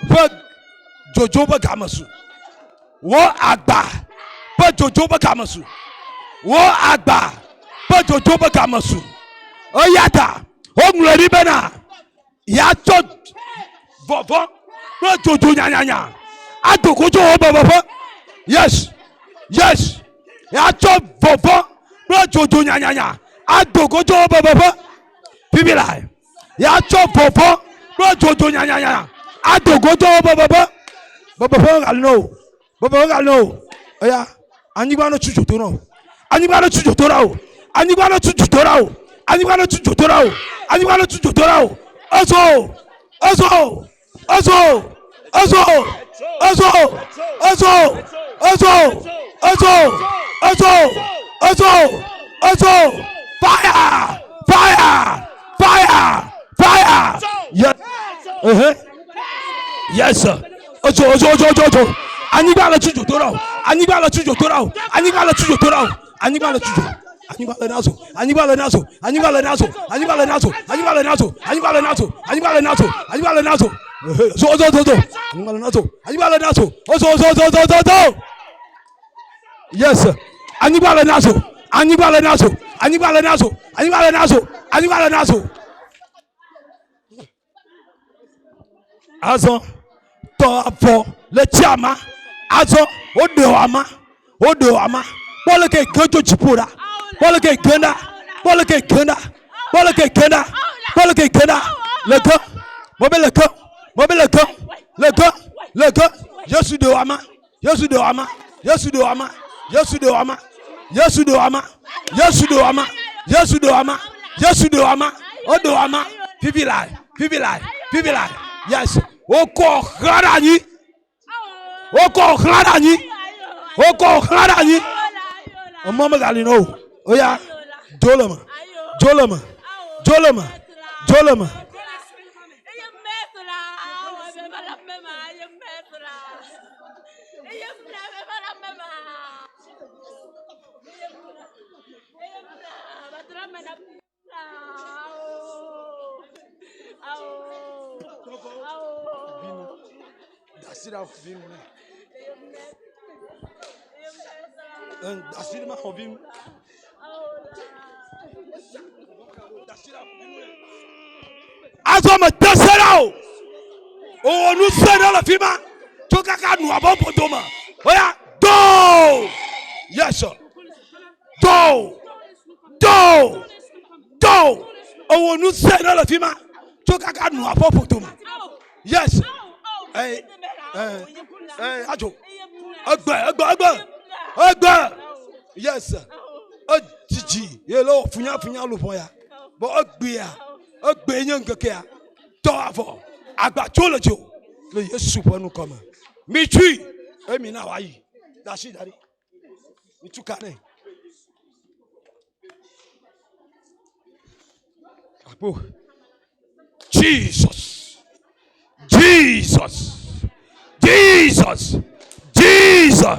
Wo jojoba gamasu. Wo agba. Wo jojoba gamasu. Wo agba. Wo jojoba gamasu. Oyata. Onglori bena. Yacho. Vovo. Wo jojo nyanya. Adokojo obobo. Yes. Yes. Yacho vovo. Wo jojo nyanya. Adokojo obobo. Bibilai. Yacho vovo. Wo jojo nyanya. Adokojo obobo. Bobo galno. Bobo galno. Oya. Anigba no chuchu to no. Anigba no chuchu to ra o. Anigba no chuchu to ra o. Anigba no chuchu to ra o. Anigba no chuchu to ra o. Ozo. Ozo. Ozo. Ozo. Ozo. Ozo. Ozo. Ozo. Ozo. Ozo. Ozo. Fire. Fire. Fire. Fire. Yes. Yes sir. Ozo. Anigba no chuchu to ra o. Anigba no chuchu to ra o. Anigba no chuchu to ra o. Anigba no chuchu. Anibale naso, Anibale naso, Anibale naso, Anibale naso, Anibale naso, Anibale naso, Anibale naso, Anibale naso. So, Anibale naso, Anibale naso, so. Yes, Anibale naso, Anibale naso, Anibale naso, Anibale naso, Anibale naso. Azon, to afo le chama, azon, odeama, Bola ke gojo chipura. Bola ke ganda. Le go. Yesu de ama. Odo ama. Pibilai. Yes. Oko kharani. Mama galino. Oya. Jolama. Azoma desera o nous sera la fima toka ka nu abon potoma oya do yes do o nous sera la fima toka ka nu abon potoma yes ajo agba yes jiji yelo funya lu foya Bon, Ogbeyan Gakea. Toavo. Agbatolojo. Le Yesu pour nous comme. Mitui. Emina Wai. Dashi Dari. Mitukane. Apo. Jesus. Jesus. Jesus. Jesus.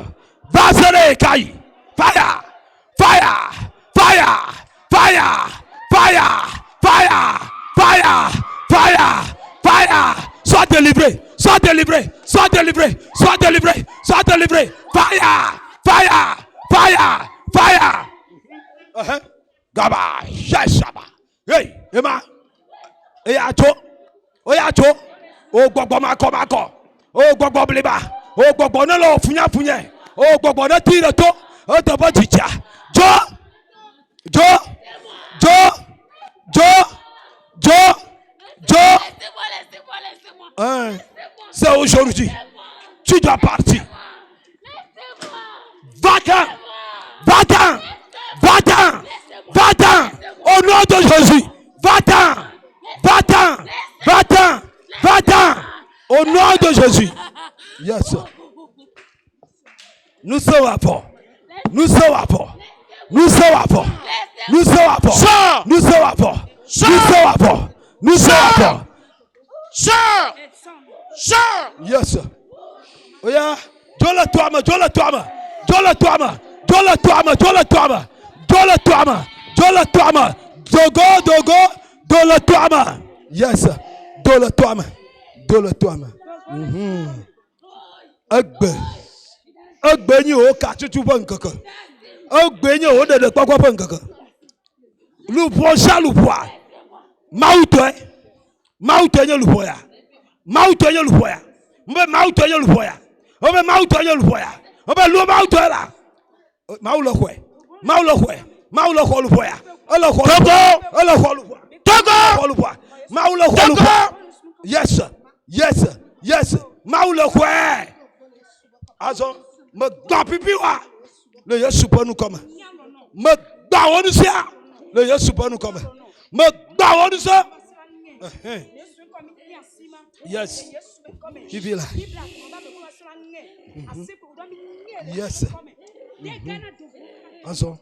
Vasere Kai. Fire. Fire. Fire. Fire. Fire. Fire. Fire. Fire. Fire. Sois délivré. Sois délivré. Sois délivré. Sois délivré. Sois délivré. Fire. Fire. Fire. Fire. Gaba. Shashaba. Hey. Emma. Eyacho. Oyacho. O gbogbo mako. O gbogbo bliba. O gbogbo no lo funya. O gbogbo no tire to. O to bo chicha. Jo. Laissez-moi. C'est aujourd'hui. Tu dois partir. Va-t'en. Au nom de Jésus. Va-t'en. Au nom de Jésus. Yes. Nous sommes à port. Sors! Yes. Oya, jola tuama. Dola tuama. Yes. Dola tuama. Agbe ni o ka tutu bon kankan. Agbe ni o de pakwa bon kankan. Lupo shalupwa. Mauto nye lupo ya. Mbe mauto nye lupo ya. Obe lu mauto la. Maulo kwe lupo ya. Togo. Maulo lupo. Yes. Maulo kwe. Azo me gba pipi wa. Le Yesu pour nous comme. Me gba wonu sia. Le Yesu pour nous comme. Me gba wonu sia. Yes. Vivi là. Yes. Azo.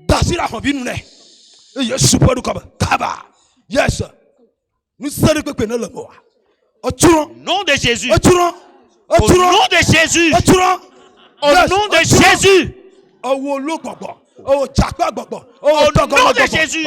Dasi la vie nous né. Yesu pour nous comme. Kaba. Yes. Nous sommes que nous le mot. Au nom de Jésus. Au nom de Jésus. Au nom de Jésus. Au nom de Jésus. Au nom de Jésus. Au nom de Jésus. Au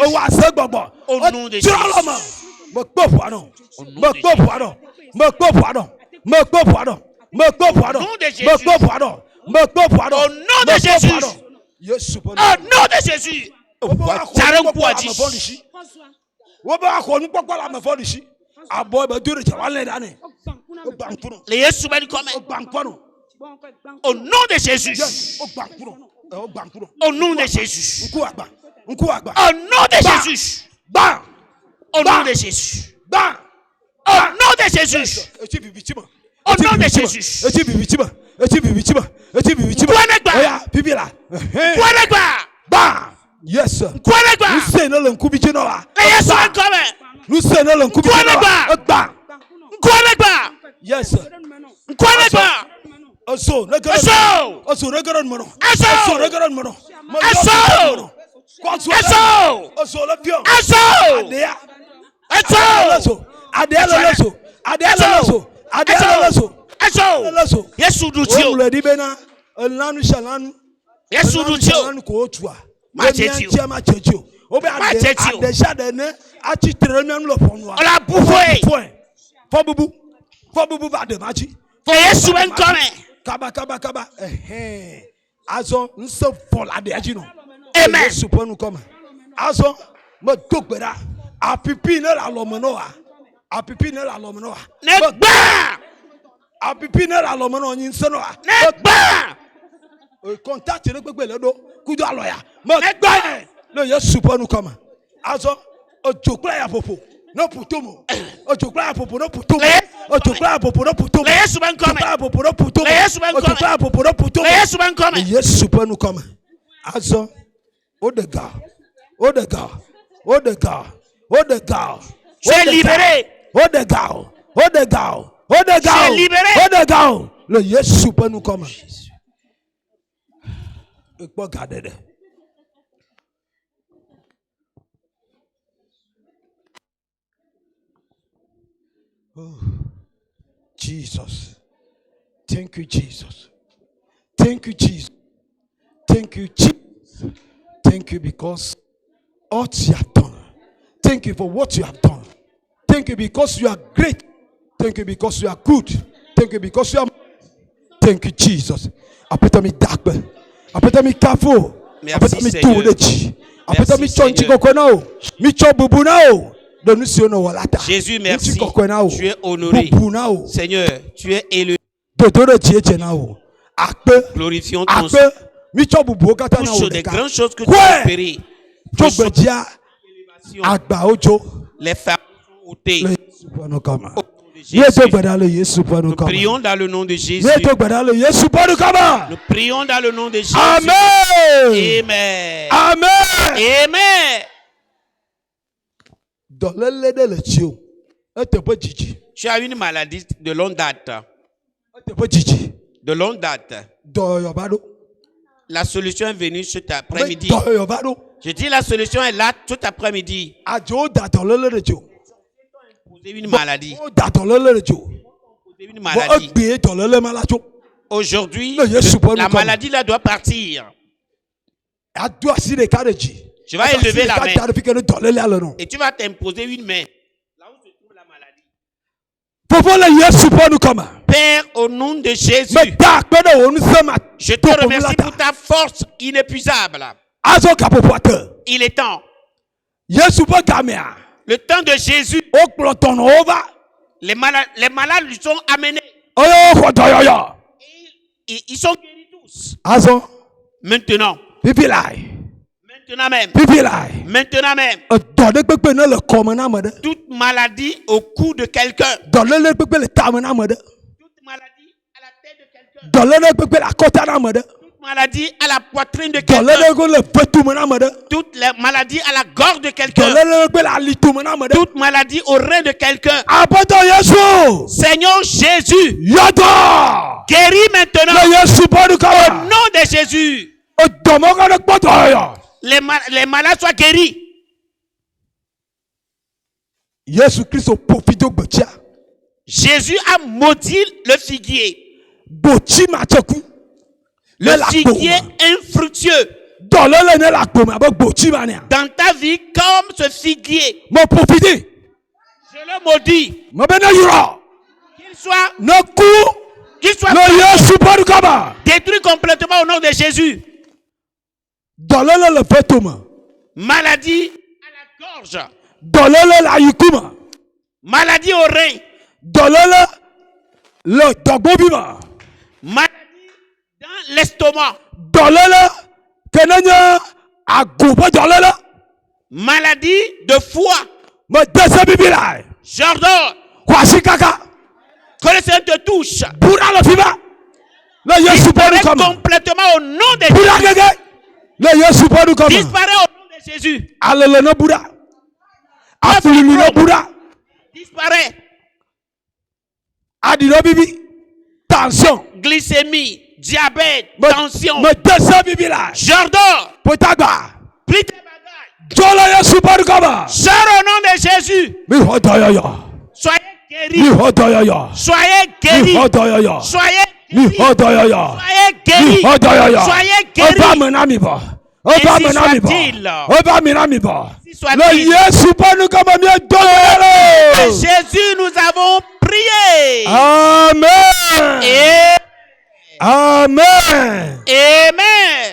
nom de Jésus. Au nom de Jésus. Au nom de Jésus. Au nom de Jésus. Au nom de Jésus. Yes. Yes. Kaba. Azo nse fola de ajino. Amen. Super nous comme. Azo me dokbera. Apipi ne la lomeno a. Apipi ne la lomeno a. Negba. Apipi ne la lomeno nyin seno a. Negba. Contact ne gbegbe le do. Kudo aloya. Negba. Le Yesu pour nous comme. Azo ojokla ya popo. No putomo. Ojokla ya popo no putomo. Ojokla ya popo no putomo. Le Yesu ben come. Ojokla ya popo no putomo. Le Yesu ben come. Ojokla ya popo no putomo. Le Yesu ben come. Yesu pour nous comme. Azo odega. Oh the God. Oh the God. Oh the God. Tu es libéré. Oh the God. Oh the God. Oh the Tu es God. libéré. Oh the God. Le Yesu peut nous comme. Et pas garder. Oh, Jesus. Thank you, Jesus. Thank you, Jesus. Thank you, Jesus. Thank you because all you have done. Thank you for what you have done. Thank you because you are great. Thank you because you are good. Thank you because you are. Thank you, Jesus. Apetami dakbe. Apetami kafo. Apetami tuudechi. Apetami chonchi kokonao. Micho bubunao. Jésus, merci. Tu es honoré. Seigneur, tu es élevé. Glorifions ton nom. Touche des grandes choses que tu as opérées. Les femmes sont ôtées. Nous prions dans le nom de Jésus. Nous prions dans le nom de Jésus. Amen. Amen. Amen. Amen. Tu as une maladie de longue date. De longue date. La solution est venue cet après-midi. Je dis la solution est là tout après-midi. Une maladie. Une maladie. Aujourd'hui, la maladie là doit partir. Je vais élever la main. Et tu vas t'imposer une main. Là où se trouve la maladie. Père, au nom de Jésus, je te remercie pour ta force inépuisable. Il est temps. Le temps de Jésus, les malades lui sont amenés. Ils sont guéris tous. Maintenant. Maintenant même. Toute maladie au cou de quelqu'un. Toute maladie à la tête de quelqu'un. Toute maladie à la poitrine de quelqu'un. Toute maladie à la gorge de quelqu'un. Toute maladie au rein de quelqu'un. Seigneur Jésus, guéris maintenant. Au nom de Jésus. Les malades soient guéris. Jésus a maudit le figuier. Le figuier infructueux. Dans ta vie, comme ce figuier, je le maudis. Qu'il soit détruit complètement au nom de Jésus. Maladie à la gorge. Maladie au rein. Maladie dans l'estomac. Maladie de foie. Jardin. Que le Seigneur te touche. Disparaît complètement au nom de Jésus. Disparaît au nom de Jésus. Disparaît. Tension. Glycémie. Diabète. Tension. Jardin. Pris tes bagages. Sors au nom de Jésus. Soyez guéris. Soyez guéris. Soyez guéris. Soyez guéris. Jésus, nous avons prié. Amen. Amen. Amen. Amen.